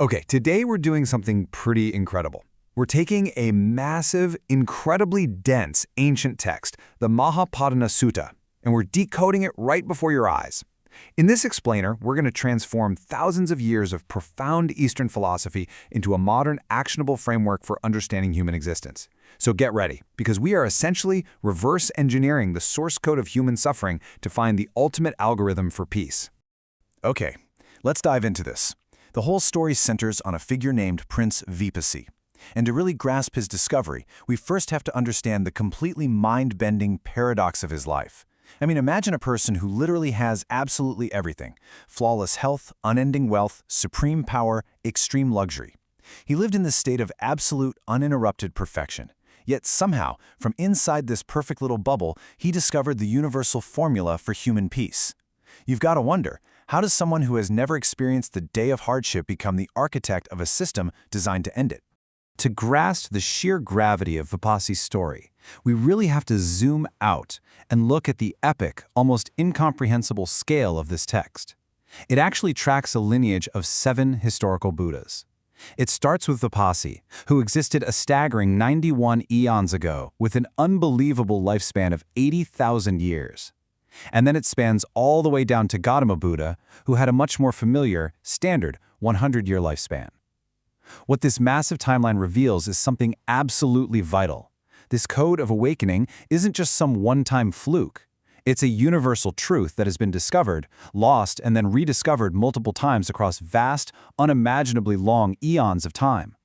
Okay, today we're doing something pretty incredible. We're taking a massive, incredibly dense ancient text, the Mahāpadāna Sutta, and we're decoding it right before your eyes. In this explainer, we're going to transform thousands of years of profound Eastern philosophy into a modern, actionable framework for understanding human existence. So get ready, because we are essentially reverse engineering the source code of human suffering to find the ultimate algorithm for peace. Okay, let's dive into this. The whole story centers on a figure named Prince Vipassi. And to really grasp his discovery, we first have to understand the completely mind-bending paradox of his life. I mean, imagine a person who literally has absolutely everything: flawless health, unending wealth, supreme power, extreme luxury. He lived in this state of absolute, uninterrupted perfection. Yet somehow, from inside this perfect little bubble, he discovered the universal formula for human peace. You've got to wonder, how does someone who has never experienced the day of hardship become the architect of a system designed to end it? To grasp the sheer gravity of Vipassi's story, we really have to zoom out and look at the epic, almost incomprehensible scale of this text. It actually tracks a lineage of 7 historical Buddhas. It starts with Vipassi, who existed a staggering 91 eons ago with an unbelievable lifespan of 80,000 years. And then it spans all the way down to Gautama Buddha, who had a much more familiar, standard 100-year lifespan. What this massive timeline reveals is something absolutely vital. This code of awakening isn't just some one-time fluke. It's a universal truth that has been discovered, lost, and then rediscovered multiple times across vast, unimaginably long eons of time.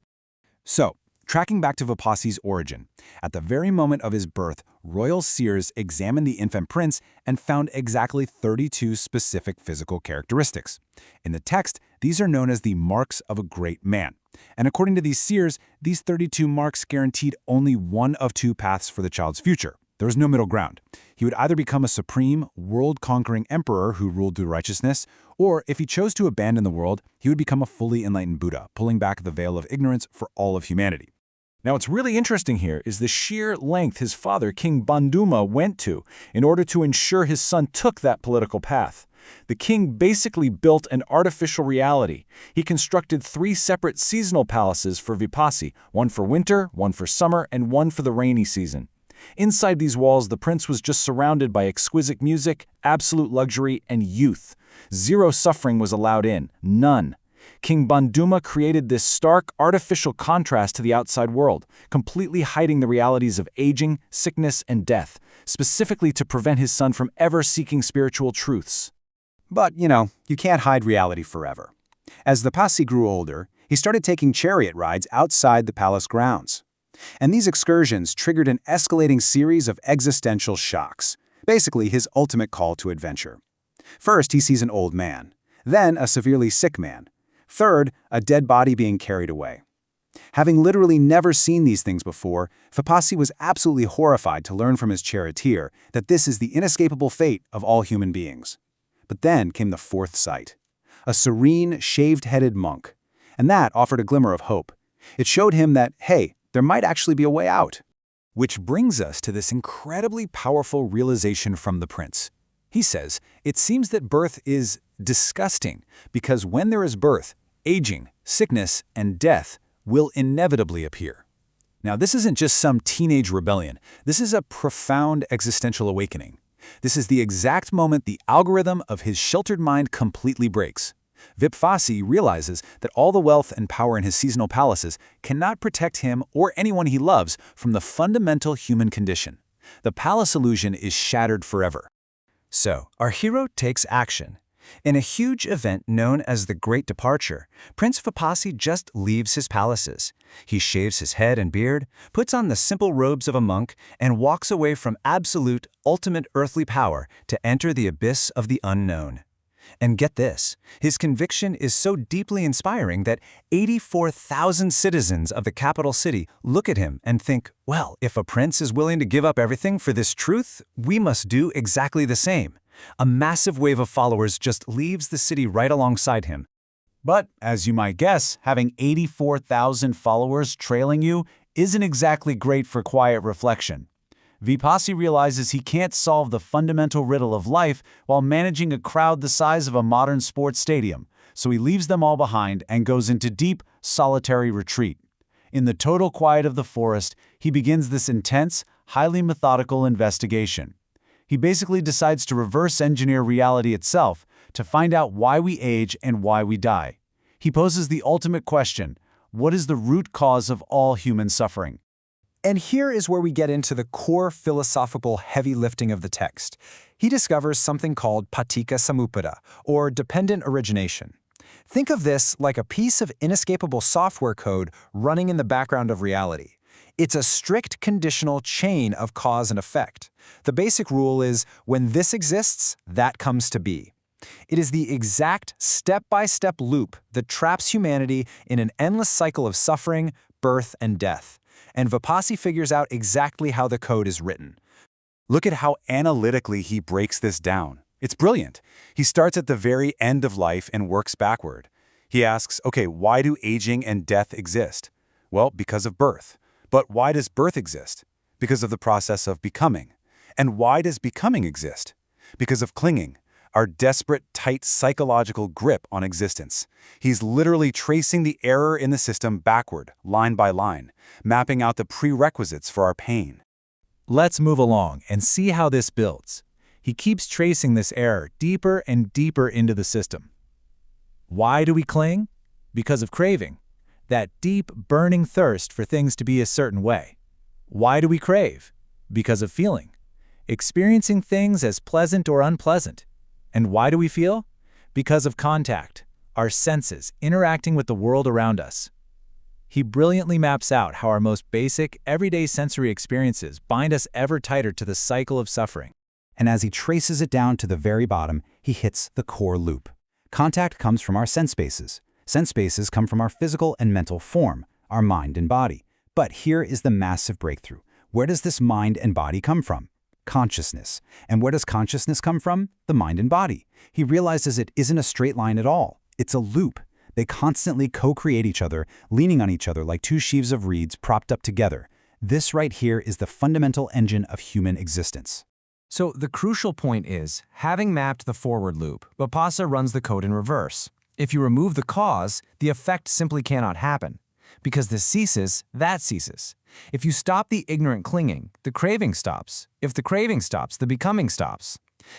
So, tracking back to Vipassi's origin, at the very moment of his birth, royal seers examined the infant prince and found exactly 32 specific physical characteristics. In the text, these are known as the marks of a great man. And according to these seers, these 32 marks guaranteed only one of 2 paths for the child's future. There was no middle ground. He would either become a supreme, world-conquering emperor who ruled through righteousness, or if he chose to abandon the world, he would become a fully enlightened Buddha, pulling back the veil of ignorance for all of humanity. Now, what's really interesting here is the sheer length his father, King Banduma, went to in order to ensure his son took that political path. The king basically built an artificial reality. He constructed 3 separate seasonal palaces for Vipassi, one for winter, one for summer, and one for the rainy season. Inside these walls, the prince was just surrounded by exquisite music, absolute luxury, and youth. 0 suffering was allowed in, none. King Banduma created this stark, artificial contrast to the outside world, completely hiding the realities of aging, sickness, and death, specifically to prevent his son from ever seeking spiritual truths. But, you can't hide reality forever. As Vipassi grew older, he started taking chariot rides outside the palace grounds. And these excursions triggered an escalating series of existential shocks, basically his ultimate call to adventure. First, he sees an old man, then a severely sick man, third, a dead body being carried away. Having literally never seen these things before, Vipassi was absolutely horrified to learn from his charioteer that this is the inescapable fate of all human beings. But then came the 4th sight, a serene, shaved-headed monk, and that offered a glimmer of hope. It showed him that, hey, there might actually be a way out. Which brings us to this incredibly powerful realization from the prince. He says, it seems that birth is disgusting because when there is birth, aging, sickness, and death will inevitably appear. Now, this isn't just some teenage rebellion. This is a profound existential awakening. This is the exact moment the algorithm of his sheltered mind completely breaks. Vipassi realizes that all the wealth and power in his seasonal palaces cannot protect him or anyone he loves from the fundamental human condition. The palace illusion is shattered forever. So, our hero takes action. In a huge event known as the Great Departure, Prince Vipassi just leaves his palaces. He shaves his head and beard, puts on the simple robes of a monk, and walks away from absolute, ultimate earthly power to enter the abyss of the unknown. And get this, his conviction is so deeply inspiring that 84,000 citizens of the capital city look at him and think, well, if a prince is willing to give up everything for this truth, we must do exactly the same. A massive wave of followers just leaves the city right alongside him. But, as you might guess, having 84,000 followers trailing you isn't exactly great for quiet reflection. Vipassi realizes he can't solve the fundamental riddle of life while managing a crowd the size of a modern sports stadium, So he leaves them all behind and goes into deep, solitary retreat. In the total quiet of the forest, he begins this intense, highly methodical investigation. He basically decides to reverse engineer reality itself to find out why we age and why we die. He poses the ultimate question: what is the root cause of all human suffering? And here is where we get into the core philosophical heavy lifting of the text. He discovers something called paticca samuppada, or dependent origination. Think of this like a piece of inescapable software code running in the background of reality. It's a strict conditional chain of cause and effect. The basic rule is, when this exists, that comes to be. It is the exact step-by-step loop that traps humanity in an endless cycle of suffering, birth, and death. And Vipassy figures out exactly how the code is written. Look at how analytically he breaks this down. It's brilliant. He starts at the very end of life and works backward. He asks, okay, why do aging and death exist? Well, because of birth. But why does birth exist? Because of the process of becoming. And why does becoming exist? Because of clinging, our desperate, tight psychological grip on existence. He's literally tracing the error in the system backward, line by line, mapping out the prerequisites for our pain. Let's move along and see how this builds. He keeps tracing this error deeper and deeper into the system. Why do we cling? Because of craving. That deep, burning thirst for things to be a certain way. Why do we crave? Because of feeling. Experiencing things as pleasant or unpleasant. And why do we feel? Because of contact, our senses interacting with the world around us. He brilliantly maps out how our most basic, everyday sensory experiences bind us ever tighter to the cycle of suffering. And as he traces it down to the very bottom, he hits the core loop. Contact comes from our sense spaces. Sense spaces come from our physical and mental form, our mind and body. But here is the massive breakthrough. Where does this mind and body come from? Consciousness. And where does consciousness come from? The mind and body. He realizes it isn't a straight line at all. It's a loop. They constantly co-create each other, leaning on each other like two sheaves of reeds propped up together. This right here is the fundamental engine of human existence. So the crucial point is, having mapped the forward loop, Vipassana runs the code in reverse. If you remove the cause, the effect simply cannot happen. Because this ceases, that ceases. If you stop the ignorant clinging, the craving stops. If the craving stops, the becoming stops.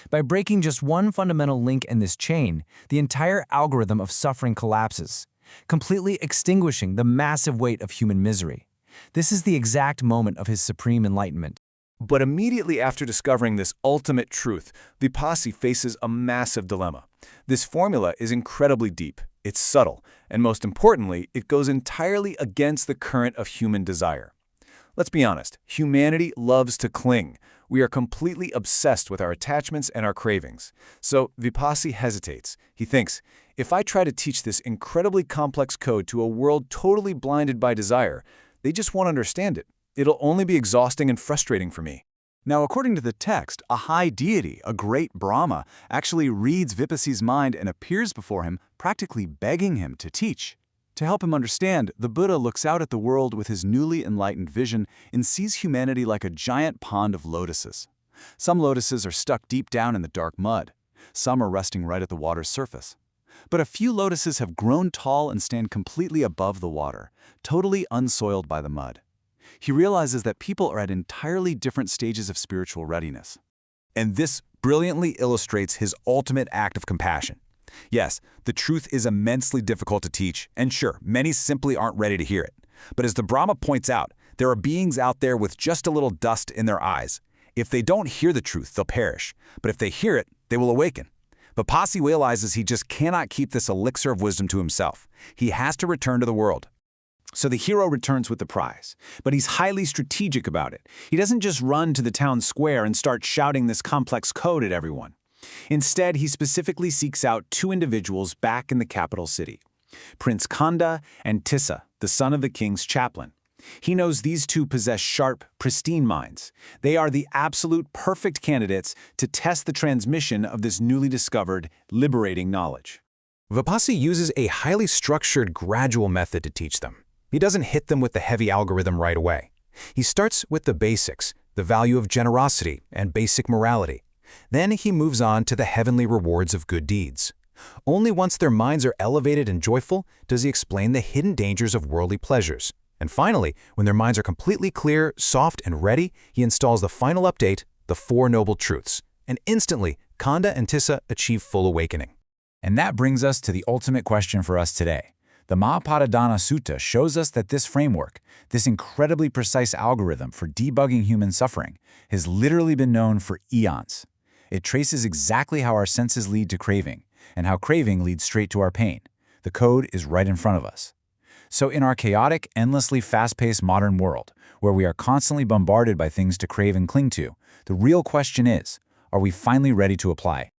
By breaking just one fundamental link in this chain, the entire algorithm of suffering collapses, completely extinguishing the massive weight of human misery. This is the exact moment of his supreme enlightenment. But immediately after discovering this ultimate truth, Vipassy faces a massive dilemma. This formula is incredibly deep, it's subtle, and most importantly, it goes entirely against the current of human desire. Let's be honest, humanity loves to cling. We are completely obsessed with our attachments and our cravings. So Vipassy hesitates. He thinks, if I try to teach this incredibly complex code to a world totally blinded by desire, they just won't understand it. It'll only be exhausting and frustrating for me. Now, according to the text, a high deity, a great Brahma, actually reads Vipassy's mind and appears before him, practically begging him to teach. To help him understand, the Buddha looks out at the world with his newly enlightened vision and sees humanity like a giant pond of lotuses. Some lotuses are stuck deep down in the dark mud. Some are resting right at the water's surface. But a few lotuses have grown tall and stand completely above the water, totally unsoiled by the mud. He realizes that people are at entirely different stages of spiritual readiness. And this brilliantly illustrates his ultimate act of compassion. Yes, the truth is immensely difficult to teach, and sure, many simply aren't ready to hear it. But as the Brahma points out, there are beings out there with just a little dust in their eyes. If they don't hear the truth, they'll perish. But if they hear it, they will awaken. Vipassy realizes he just cannot keep this elixir of wisdom to himself. He has to return to the world. So the hero returns with the prize, but he's highly strategic about it. He doesn't just run to the town square and start shouting this complex code at everyone. Instead, he specifically seeks out two individuals back in the capital city, Prince Kanda and Tissa, the son of the king's chaplain. He knows these two possess sharp, pristine minds. They are the absolute perfect candidates to test the transmission of this newly discovered, liberating knowledge. Vipassy uses a highly structured, gradual method to teach them. He doesn't hit them with the heavy algorithm right away. He starts with the basics, the value of generosity and basic morality. Then he moves on to the heavenly rewards of good deeds. Only once their minds are elevated and joyful does he explain the hidden dangers of worldly pleasures. And finally, when their minds are completely clear, soft, and ready, he installs the final update, the Four Noble Truths. And instantly, Khanda and Tissa achieve full awakening. And that brings us to the ultimate question for us today. The Mahāpadāna Sutta shows us that this framework, this incredibly precise algorithm for debugging human suffering, has literally been known for eons. It traces exactly how our senses lead to craving, and how craving leads straight to our pain. The code is right in front of us. So in our chaotic, endlessly fast-paced modern world, where we are constantly bombarded by things to crave and cling to, the real question is, are we finally ready to apply